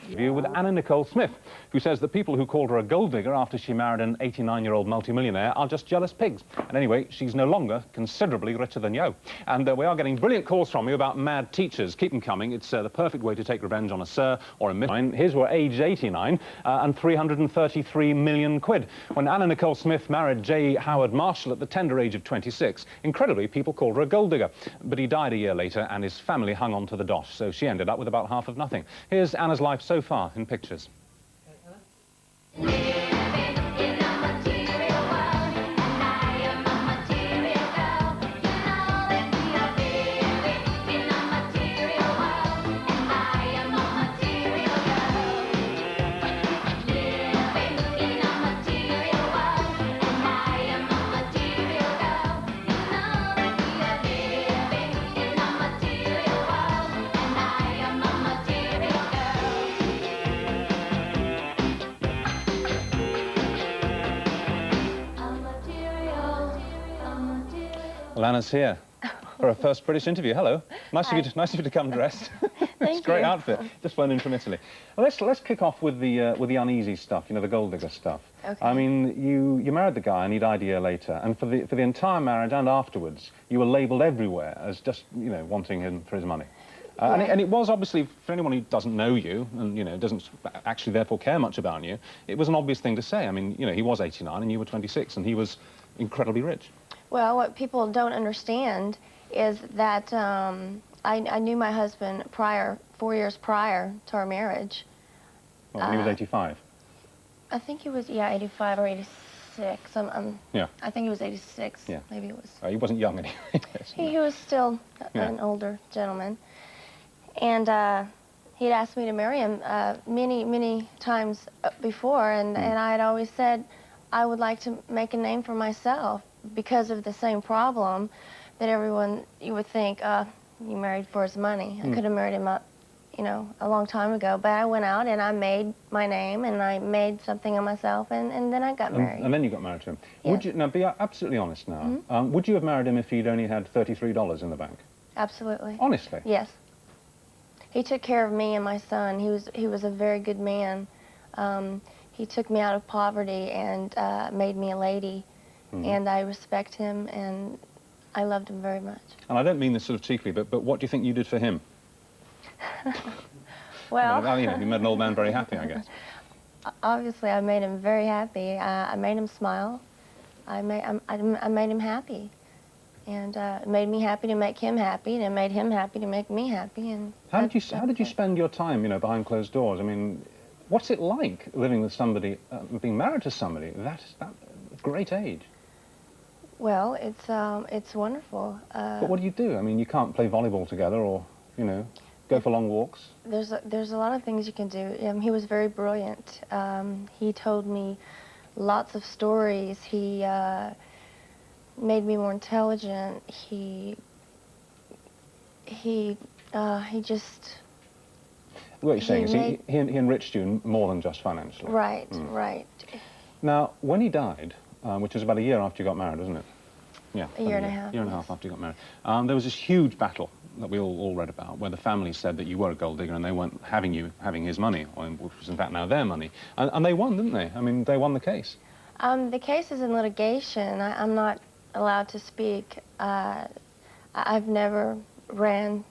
Interview with Nicole Smith, who says that people who called her a gold digger after she married an 89-year-old multimillionaire are just jealous pigs. And anyway, she's no longer considerably richer than Yo. And we are getting brilliant calls from you about mad teachers. Keep them coming. It's the perfect way to take revenge on a sir or a miss. His were aged 89 and 333 million quid. When Nicole Smith married J. Howard Marshall at the tender age of 26, incredibly, people called her a gold digger. But he died a year later and his family hung on to the dosh, so she ended up with about half of nothing. Here's Anna's life so far in pictures. Well, Anna's here for her first British interview. Hello. Nice of you to come dressed. It's a great outfit. Just flown in from Italy. Well, let's kick off with the uneasy stuff, you know, the gold digger stuff. Okay. I mean, you married the guy and he died a year later, and for the entire marriage and afterwards, you were labelled everywhere as just, you know, wanting him for his money. Yeah. And it was obviously, for anyone who doesn't know you and, you know, doesn't actually therefore care much about you, it was an obvious thing to say. I mean, you know, he was 89 and you were 26 and he was incredibly rich. Well, what people don't understand is that I knew my husband 4 years prior to our marriage. Well, when he was 85? I think he was, yeah, 85 or 86. Yeah. I think he was 86. Yeah. Maybe it was. He wasn't young anyway. He was still an older gentleman. And he'd asked me to marry him many times before, and I had always said I would like to make a name for myself because of the same problem that you would think, you married for his money. I could have married him you know, a long time ago, but I went out and I made my name and I made something of myself, and then I got married. And then you got married to him. Yes. Would you, now be absolutely honest now, would you have married him if he'd only had $33 in the bank? Absolutely. Honestly? Yes. He took care of me and my son. He was a very good man. He took me out of poverty and made me a lady, and I respect him and I loved him very much. And I don't mean this sort of cheekily, but what do you think you did for him? Well, I mean, you know, you made an old man very happy, I guess. Obviously, I made him very happy. I made him smile. I made him happy, and it made me happy to make him happy, and it made him happy to make me happy. And how did you spend your time, you know, behind closed doors? I mean, what's it like living with somebody, being married to somebody that great age? Well, it's wonderful. But what do you do? I mean, you can't play volleyball together, or, you know, go for long walks. There's a lot of things you can do. He was very brilliant. He told me lots of stories. He made me more intelligent. He just. What you're saying is he enriched you more than just financially. Right, right. Now, when he died, which was about a year after you got married, wasn't it? Yeah. A year and a half. Year and a half after you got married. There was this huge battle that we all read about, where the family said that you were a gold digger and they weren't having his money, which was in fact now their money. And they won, didn't they? I mean, they won the case. The case is in litigation. I'm not allowed to speak. I've never ran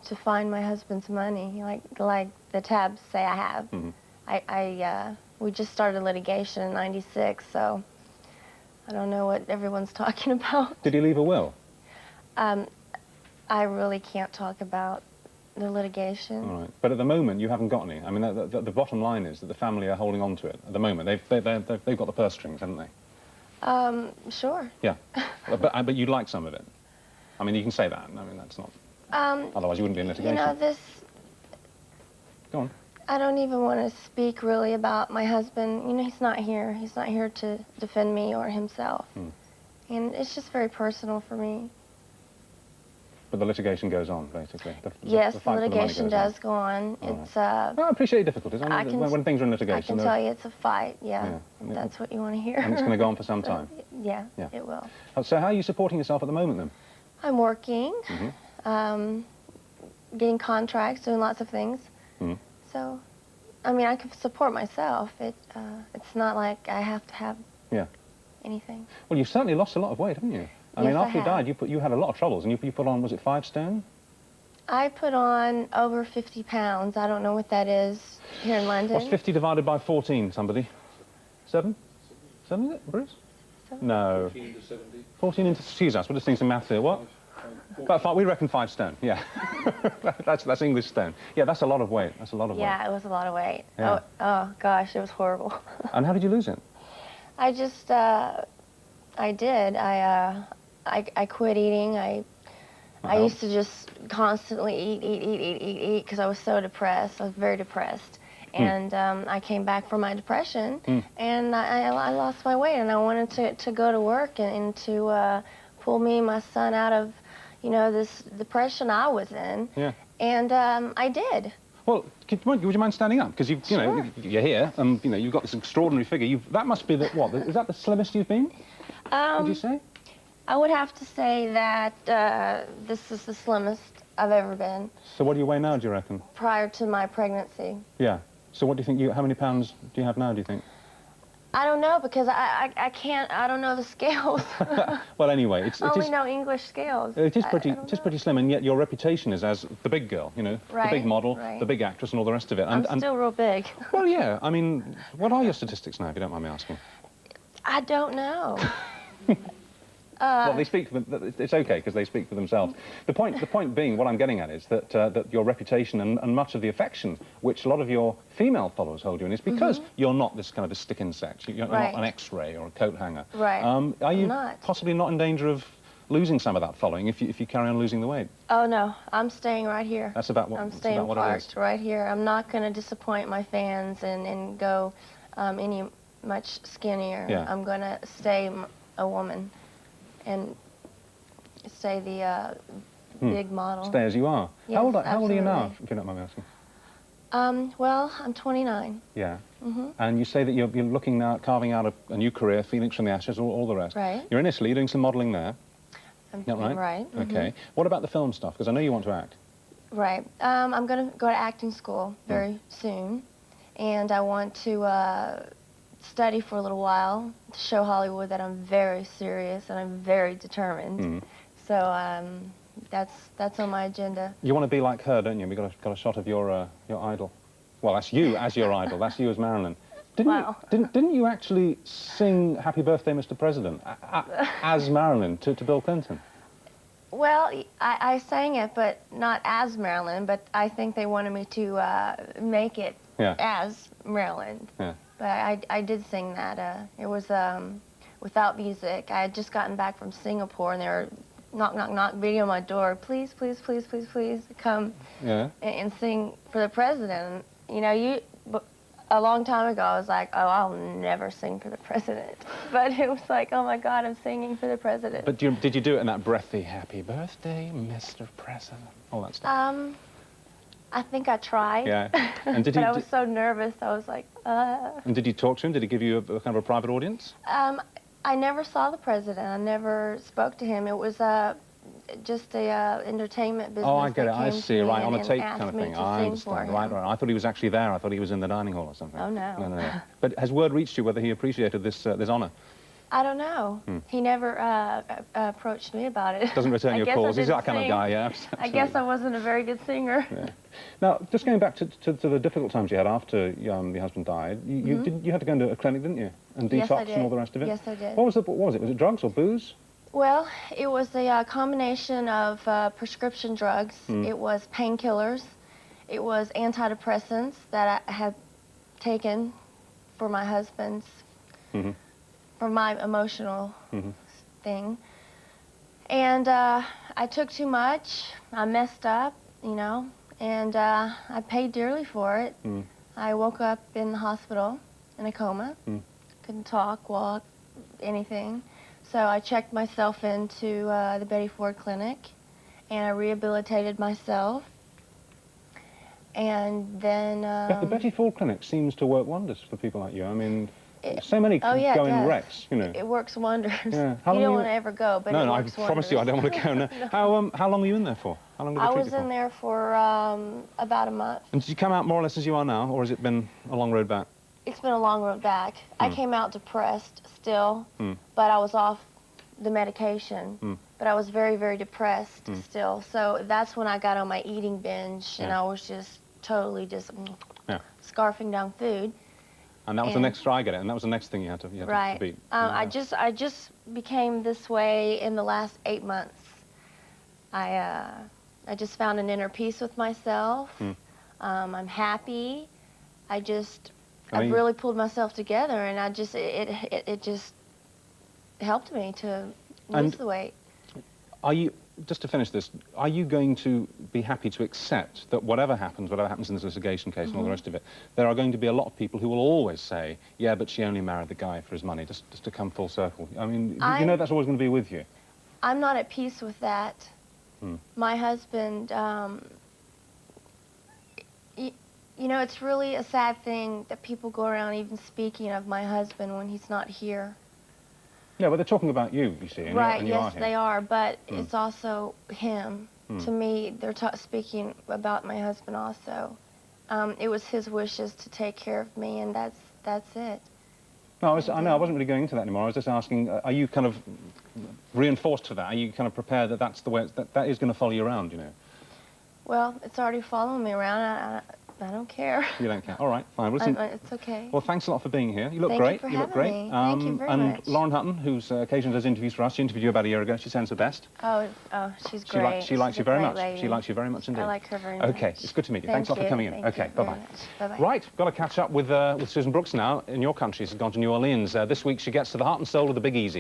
to find my husband's money, like the tabs say I have. We just started litigation in '96, so I don't know what everyone's talking about. Did he leave a will? I really can't talk about the litigation. All right. But at the moment, you haven't got any. I mean, the bottom line is that the family are holding on to it at the moment. They've got the purse strings, haven't they? Sure. Yeah. but you'd like some of it. I mean, you can say that. I mean, that's not. Otherwise, you wouldn't be in litigation. You know, Go on. I don't even want to speak really about my husband. You know, he's not here. He's not here to defend me or himself. And it's just very personal for me. But the litigation goes on, basically. Yes, the litigation does go on. It's I appreciate your difficulties. I mean, when things are in litigation. I can tell you it's a fight, yeah. That's what you want to hear. And it's going to go on for some time. Yeah, it will. So how are you supporting yourself at the moment, then? I'm working, getting contracts, doing lots of things. So, I mean, I can support myself. It's not like I have to have anything. Well, you've certainly lost a lot of weight, haven't you? I mean, after you died, you had a lot of troubles, and you put on, was it 5 stone? I put on over 50 pounds. I don't know what that is here in London. What's 50 divided by 14, somebody? 7? 7, is it, Bruce? 7? No. 14 into 70. 14 into, excuse us, we're just doing some maths here. What? About 5, we reckon 5 stone, yeah. that's English stone. Yeah, that's a lot of weight. That's a lot of weight. Yeah, it was a lot of weight. Yeah. Oh, gosh, it was horrible. And how did you lose it? I just, I did. I quit eating. I used to just constantly eat because I was so depressed. I was very depressed. And I came back from my depression, and I lost my weight, and I wanted to go to work and to pull me and my son out of, you know, this depression I was in. Yeah. And I did. Well, would you mind standing up? Because you know, you're here, and you know, you've got this extraordinary figure. That must be the, what, is that the slimmest you've been? Would you say? I would have to say that this is the slimmest I've ever been. So what do you weigh now, do you reckon? Prior to my pregnancy. Yeah. So what do you think, how many pounds do you have now, do you think? I don't know, because I can't, I don't know the scales. Well, anyway, I only know English scales. It is pretty slim, and yet your reputation is as the big girl, you know, the big model, the big actress, and all the rest of it. And I'm still real big. Well, yeah. I mean, what are your statistics now, if you don't mind me asking? I don't know. Well, they speak for them. It's okay because they speak for themselves. The point being, what I'm getting at is that that your reputation and much of the affection which a lot of your female followers hold you in is because you're not this kind of a stick insect. You're not an X-ray or a coat hanger. Right. Are you not. Possibly not in danger of losing some of that following if you carry on losing the weight? Oh no, I'm staying right here. That's about what. I'm staying parked right here. I'm not going to disappoint my fans and go any much skinnier. Yeah. I'm going to stay a woman. And stay the big model. Stay as you are. Yes, how old are you now, if you don't mind me asking? Well, I'm 29. Yeah. And you say that you're looking now at carving out a new career, Phoenix from the Ashes, all the rest. Right. You're in Italy, you're doing some modelling there. Is that right? Right. Okay. What about the film stuff? Because I know you want to act. Right. I'm going to go to acting school very soon. And I want to study for a little while to show Hollywood that I'm very serious and I'm very determined. So that's on my agenda. You want to be like her, don't you? We got a shot of your idol. Well, that's you as your idol. That's you as Marilyn. Didn't you actually sing "Happy Birthday, Mr. President" as Marilyn to Bill Clinton? Well, I sang it, but not as Marilyn. But I think they wanted me to make it as Marilyn. Yeah. But I did sing that. It was without music. I had just gotten back from Singapore, and they were knock, knock, knock, beating on my door. Please, please, please, please, please come and sing for the president. You know, a long time ago, I was like, oh, I'll never sing for the president. But it was like, oh my God, I'm singing for the president. But did you do it in that breathy, "Happy Birthday, Mr. President," all that stuff? I think I tried. Yeah. And did but I was so nervous. I was like, And did you talk to him? Did he give you a kind of a private audience? I never saw the president. I never spoke to him. It was just a entertainment business. Oh, I get it. I see. Right, on a tape kind of thing. I understand. Right. I thought he was actually there. I thought he was in the dining hall or something. Oh no. No. But has word reached you whether he appreciated this honour? I don't know. He never approached me about it. Doesn't return your calls. He's that kind of guy, yeah. Absolutely. I guess I wasn't a very good singer. Yeah. Now, just going back to the difficult times you had after your husband died, you had to go into a clinic, didn't you? And detox and all the rest of it? Yes, I did. What was it? Was it drugs or booze? Well, it was a combination of prescription drugs. It was painkillers. It was antidepressants that I had taken for my husband's, for my emotional thing. And I took too much. I messed up, you know, and I paid dearly for it. I woke up in the hospital in a coma. Couldn't talk, walk, anything. So I checked myself into the Betty Ford Clinic, and I rehabilitated myself. And then... But the Betty Ford Clinic seems to work wonders for people like you. I mean, so many go in wrecks, you know. It works wonders. Yeah. You don't want to ever go, but it works wonders. No, I promise you I don't want to go. No. How long were you in there for? How long did they I treat was you for? in there for about a month. And did you come out more or less as you are now, or has it been a long road back? It's been a long road back. I came out depressed still, but I was off the medication. But I was very, very depressed still. So that's when I got on my eating binge, and I was just totally just scarfing down food. And that was the next try, I get it, and that was the next thing you had to beat. I just became this way in the last 8 months. I just found an inner peace with myself. I'm happy. I've really pulled myself together, and it just helped me to lose the weight. Are you, just to finish this, are you going to be happy to accept that whatever happens in this litigation case and all the rest of it, there are going to be a lot of people who will always say, yeah, but she only married the guy for his money, just to come full circle? I mean, you know that's always going to be with you. I'm not at peace with that. My husband, you know, it's really a sad thing that people go around even speaking of my husband when he's not here. Yeah, but they're talking about you, you see, and right, and yes, they are, but it's also him. To me, they're speaking about my husband also. It was his wishes to take care of me, and that's it. No, I know, I wasn't really going into that anymore. I was just asking, are you kind of reinforced to that? Are you kind of prepared that that's the way, that is going to follow you around, you know? Well, it's already following me around. I don't care. You don't care. All right, fine. Well, listen, it's okay. Well, thanks a lot for being here. You look Thank great. You for look having great. Me. Thank you very much. And Lauren Hutton, who's occasionally does interviews for us, she interviewed you about a year ago. She sends her best. Oh, she's great. She likes you very much. Lady. She likes you very much indeed. I like her very much. Okay, it's good to meet you. Thanks a lot for coming in. Okay, bye-bye. Bye-bye. Right, got to catch up with Susan Brooks now. In your country, she's gone to New Orleans. This week she gets to the heart and soul of the Big Easy.